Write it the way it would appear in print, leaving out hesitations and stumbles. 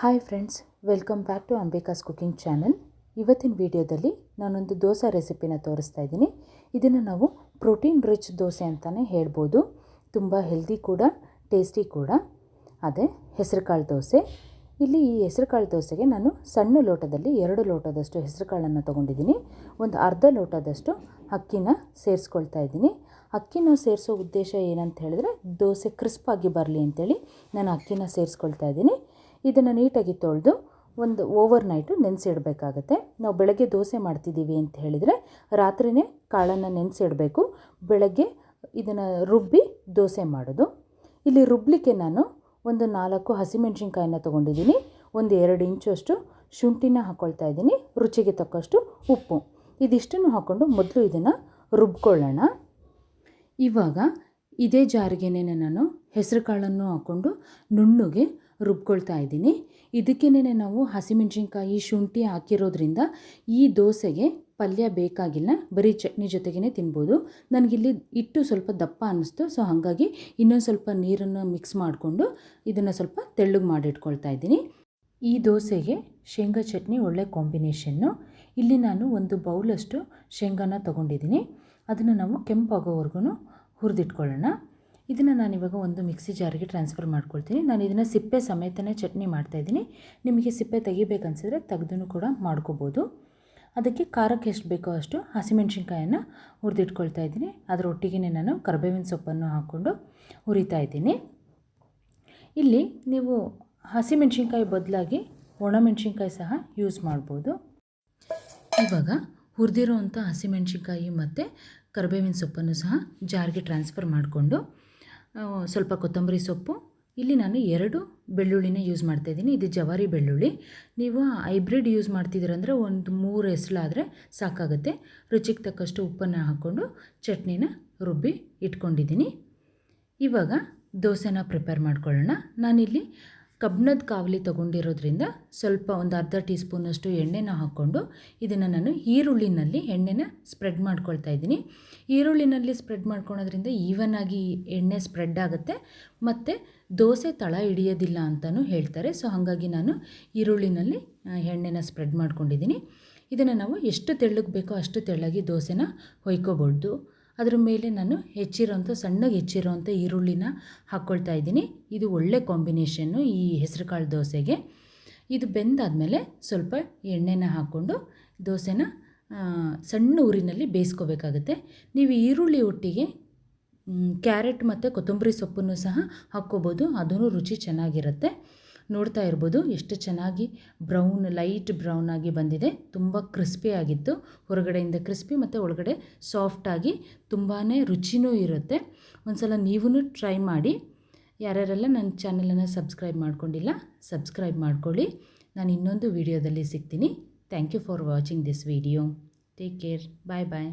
Hi friends, welcome back to Ambika's cooking channel. ಇವತ್ತಿನ ವಿಡಿಯೋದಲ್ಲಿ ನಾನೊಂದು ದೋಸೆ ರೆಸಿಪಿನ ತೋರಿಸ್ತಾ ಇದ್ದೀನಿ. ಇದನ್ನು ನಾವು ಪ್ರೋಟೀನ್ ರಿಚ್ ದೋಸೆ ಅಂತಲೇ ಹೇಳ್ಬೋದು. ತುಂಬ ಹೆಲ್ದಿ ಕೂಡ, ಟೇಸ್ಟಿ ಕೂಡ. ಅದೇ ಹೆಸರುಕಾಳು ದೋಸೆ. ಇಲ್ಲಿ ಈ ಹೆಸರುಕಾಳು ದೋಸೆಗೆ ನಾನು ಸಣ್ಣ ಲೋಟದಲ್ಲಿ 2 ಲೋಟದಷ್ಟು ಹೆಸರುಕಾಳನ್ನು ತೊಗೊಂಡಿದ್ದೀನಿ. ಒಂದು ಅರ್ಧ ಲೋಟದಷ್ಟು ಅಕ್ಕಿನ ಸೇರಿಸ್ಕೊಳ್ತಾ ಇದ್ದೀನಿ. ಅಕ್ಕಿನ ಸೇರಿಸೋ ಉದ್ದೇಶ ಏನಂತ ಹೇಳಿದ್ರೆ ದೋಸೆ ಕ್ರಿಸ್ಪಾಗಿ ಬರಲಿ ಅಂತೇಳಿ ನಾನು ಅಕ್ಕಿನ ಸೇರಿಸ್ಕೊಳ್ತಾ ಇದ್ದೀನಿ. ಇದನ್ನು ನೀಟಾಗಿ ತೊಳೆದು ಒಂದು ಓವರ್ ನೈಟು ನೆನೆಸಿಡಬೇಕಾಗತ್ತೆ. ನಾವು ಬೆಳಗ್ಗೆ ದೋಸೆ ಮಾಡ್ತಿದ್ದೀವಿ ಅಂತ ಹೇಳಿದರೆ ರಾತ್ರಿಯೇ ಕಾಳನ್ನು ನೆನೆಸಿಡಬೇಕು. ಬೆಳಗ್ಗೆ ಇದನ್ನು ರುಬ್ಬಿ ದೋಸೆ ಮಾಡೋದು. ಇಲ್ಲಿ ರುಬ್ಬಲಿಕ್ಕೆ ನಾನು ಒಂದು 4 ಹಸಿಮೆಣಸಿನ್ಕಾಯಿನ ತೊಗೊಂಡಿದ್ದೀನಿ. ಒಂದು 2 ಇಂಚಷ್ಟು ಶುಂಠಿನ ಹಾಕ್ಕೊಳ್ತಾ ಇದ್ದೀನಿ. ರುಚಿಗೆ ತಕ್ಕಷ್ಟು ಉಪ್ಪು. ಇದಿಷ್ಟನ್ನು ಹಾಕ್ಕೊಂಡು ಮೊದಲು ಇದನ್ನು ರುಬ್ಕೊಳ್ಳೋಣ. ಇವಾಗ ಇದೇ ಜಾರಿಗೆನೇ ನಾನು ಹೆಸರು ಕಾಳನ್ನು ಹಾಕ್ಕೊಂಡು ನುಣ್ಣಗೆ ರುಬ್ಕೊಳ್ತಾ ಇದ್ದೀನಿ. ಇದಕ್ಕೇನೆ ನಾವು ಹಸಿಮೆಣಸಿನ್ಕಾಯಿ ಶುಂಠಿ ಹಾಕಿರೋದ್ರಿಂದ ಈ ದೋಸೆಗೆ ಪಲ್ಯ ಬೇಕಾಗಿಲ್ಲ, ಬರೀ ಚಟ್ನಿ ಜೊತೆಗೇ ತಿನ್ಬೋದು. ನನಗಿಲ್ಲಿ ಹಿಟ್ಟು ಸ್ವಲ್ಪ ದಪ್ಪ ಅನ್ನಿಸ್ತು, ಸೊ ಹಾಗಾಗಿ ಇನ್ನೊಂದು ಸ್ವಲ್ಪ ನೀರನ್ನು ಮಿಕ್ಸ್ ಮಾಡಿಕೊಂಡು ಇದನ್ನು ಸ್ವಲ್ಪ ತೆಳ್ಳಗೆ ಮಾಡಿಟ್ಕೊಳ್ತಾ ಇದ್ದೀನಿ. ಈ ದೋಸೆಗೆ ಶೇಂಗಾ ಚಟ್ನಿ ಒಳ್ಳೆ ಕಾಂಬಿನೇಷನ್ನು. ಇಲ್ಲಿ ನಾನು ಒಂದು ಬೌಲಷ್ಟು ಶೇಂಗಾನ ತೊಗೊಂಡಿದ್ದೀನಿ. ಅದನ್ನು ನಾವು ಕೆಂಪಾಗೋವರೆಗೂ ಹುರಿದಿಟ್ಕೊಳ್ಳೋಣ. ಇದನ್ನು ನಾನಿವಾಗ ಒಂದು ಮಿಕ್ಸಿ ಜಾರಿಗೆ ಟ್ರಾನ್ಸ್ಫರ್ ಮಾಡ್ಕೊಳ್ತೀನಿ. ನಾನು ಇದನ್ನು ಸಿಪ್ಪೆ ಸಮೇತನೇ ಚಟ್ನಿ ಮಾಡ್ತಾಯಿದ್ದೀನಿ. ನಿಮಗೆ ಸಿಪ್ಪೆ ತೆಗಿಬೇಕನ್ಸಿದ್ರೆ ತೆಗೆದು ಕೂಡ ಮಾಡ್ಕೋಬೋದು. ಅದಕ್ಕೆ ಖಾರಕ್ಕೆ ಎಷ್ಟು ಬೇಕೋ ಅಷ್ಟು ಹಸಿಮೆಣ್ಸಿನ್ಕಾಯನ್ನು ಹುರಿದಿಟ್ಕೊಳ್ತಾ ಇದ್ದೀನಿ. ಅದರೊಟ್ಟಿಗೆ ನಾನು ಕರಿಬೇವಿನ ಸೊಪ್ಪನ್ನು ಹಾಕ್ಕೊಂಡು ಹುರಿತಾ ಇದ್ದೀನಿ. ಇಲ್ಲಿ ನೀವು ಹಸಿಮೆಣ್ಸಿನ್ಕಾಯಿ ಬದಲಾಗಿ ಒಣಮೆಣ್ಸಿನ್ಕಾಯಿ ಸಹ ಯೂಸ್ ಮಾಡ್ಬೋದು. ಇವಾಗ ಹುರಿದಿರೋವಂಥ ಹಸಿಮೆಣ್ಸಿನ್ಕಾಯಿ ಮತ್ತು ಕರಿಬೇವಿನ ಸೊಪ್ಪನ್ನು ಸಹ ಜಾರಿಗೆ ಟ್ರಾನ್ಸ್ಫರ್ ಮಾಡಿಕೊಂಡು ಸ್ವಲ್ಪ ಕೊತ್ತಂಬರಿ ಸೊಪ್ಪು, ಇಲ್ಲಿ ನಾನು 2 ಬೆಳ್ಳುಳ್ಳಿನ ಯೂಸ್ ಮಾಡ್ತಾಯಿದ್ದೀನಿ. ಇದು ಜವಾರಿ ಬೆಳ್ಳುಳ್ಳಿ. ನೀವು ಹೈಬ್ರಿಡ್ ಯೂಸ್ ಮಾಡ್ತಿದ್ದೀರಂದರೆ ಒಂದು 3 ಎಸಳಾದರೆ ಸಾಕಾಗುತ್ತೆ. ರುಚಿಗೆ ತಕ್ಕಷ್ಟು ಉಪ್ಪನ್ನು ಹಾಕ್ಕೊಂಡು ಚಟ್ನಿನ ರುಬ್ಬಿ ಇಟ್ಕೊಂಡಿದ್ದೀನಿ. ಇವಾಗ ದೋಸೆನ ಪ್ರಿಪೇರ್ ಮಾಡ್ಕೊಳ್ಳೋಣ. ನಾನಿಲ್ಲಿ ಕಬ್ಬಿಣದ ಕಾವಲಿ ತೊಗೊಂಡಿರೋದ್ರಿಂದ ಸ್ವಲ್ಪ ಒಂದು ಅರ್ಧ ಟೀ ಸ್ಪೂನಷ್ಟು ಎಣ್ಣೆನ ಹಾಕ್ಕೊಂಡು ಇದನ್ನು ನಾನು ಈರುಳ್ಳಿನಲ್ಲಿ ಎಣ್ಣೆನ ಸ್ಪ್ರೆಡ್ ಮಾಡ್ಕೊಳ್ತಾ ಇದ್ದೀನಿ. ಈರುಳ್ಳಿನಲ್ಲಿ ಸ್ಪ್ರೆಡ್ ಮಾಡ್ಕೊಳೋದ್ರಿಂದ ಈವನ್ ಆಗಿ ಎಣ್ಣೆ ಸ್ಪ್ರೆಡ್ ಆಗುತ್ತೆ ಮತ್ತು ದೋಸೆ ತಳ ಹಿಡಿಯೋದಿಲ್ಲ ಅಂತಲೂ ಹೇಳ್ತಾರೆ. ಸೊ ಹಾಗಾಗಿ ನಾನು ಈರುಳ್ಳಿನಲ್ಲಿ ಎಣ್ಣೆನ ಸ್ಪ್ರೆಡ್ ಮಾಡ್ಕೊಂಡಿದ್ದೀನಿ. ಇದನ್ನು ನಾವು ಎಷ್ಟು ತೆಳ್ಳಗೆ ಬೇಕೋ ಅಷ್ಟು ತೆಳ್ಳಗೆ ದೋಸೆನ ಹೊಯ್ಕೋಬೋದು. ಅದ್ರ ಮೇಲೆ ನಾನು ಸಣ್ಣಗೆ ಹೆಚ್ಚಿರೋಂಥ ಈರುಳ್ಳಿನ ಹಾಕ್ಕೊಳ್ತಾ ಇದ್ದೀನಿ. ಇದು ಒಳ್ಳೆ ಕಾಂಬಿನೇಷನ್ನು ಈ ಹೆಸರುಕಾಳು ದೋಸೆಗೆ. ಇದು ಬೆಂದಾದಮೇಲೆ ಸ್ವಲ್ಪ ಎಣ್ಣೆನ ಹಾಕ್ಕೊಂಡು ದೋಸೆನ ಸಣ್ಣ ಊರಿನಲ್ಲಿ ಬೇಯಿಸ್ಕೋಬೇಕಾಗುತ್ತೆ. ನೀವು ಈರುಳ್ಳಿ ಒಟ್ಟಿಗೆ ಕ್ಯಾರೆಟ್ ಮತ್ತು ಕೊತ್ತಂಬರಿ ಸೊಪ್ಪನ್ನು ಸಹ ಹಾಕ್ಕೋಬೋದು. ಅದೂ ರುಚಿ ಚೆನ್ನಾಗಿರುತ್ತೆ. ನೋಡ್ತಾ ಇರ್ಬೋದು ಎಷ್ಟು ಚೆನ್ನಾಗಿ ಲೈಟ್ ಬ್ರೌನ್ ಆಗಿ ಬಂದಿದೆ. ತುಂಬ ಕ್ರಿಸ್ಪಿ ಆಗಿತ್ತು. ಹೊರಗಡೆಯಿಂದ ಕ್ರಿಸ್ಪಿ ಮತ್ತು ಒಳಗಡೆ ಸಾಫ್ಟಾಗಿ ತುಂಬಾ ರುಚಿನೂ ಇರುತ್ತೆ. ಒಂದು ಸಲ ನೀವೂ ಟ್ರೈ ಮಾಡಿ. ಯಾರ್ಯಾರೆಲ್ಲ ನನ್ನ ಚಾನಲನ್ನು ಸಬ್ಸ್ಕ್ರೈಬ್ ಮಾಡ್ಕೊಂಡಿಲ್ಲ ಸಬ್ಸ್ಕ್ರೈಬ್ ಮಾಡ್ಕೊಳ್ಳಿ. ನಾನು ಇನ್ನೊಂದು ವಿಡಿಯೋದಲ್ಲಿ ಸಿಗ್ತೀನಿ. Thank you for watching this video. Take care. Bye bye.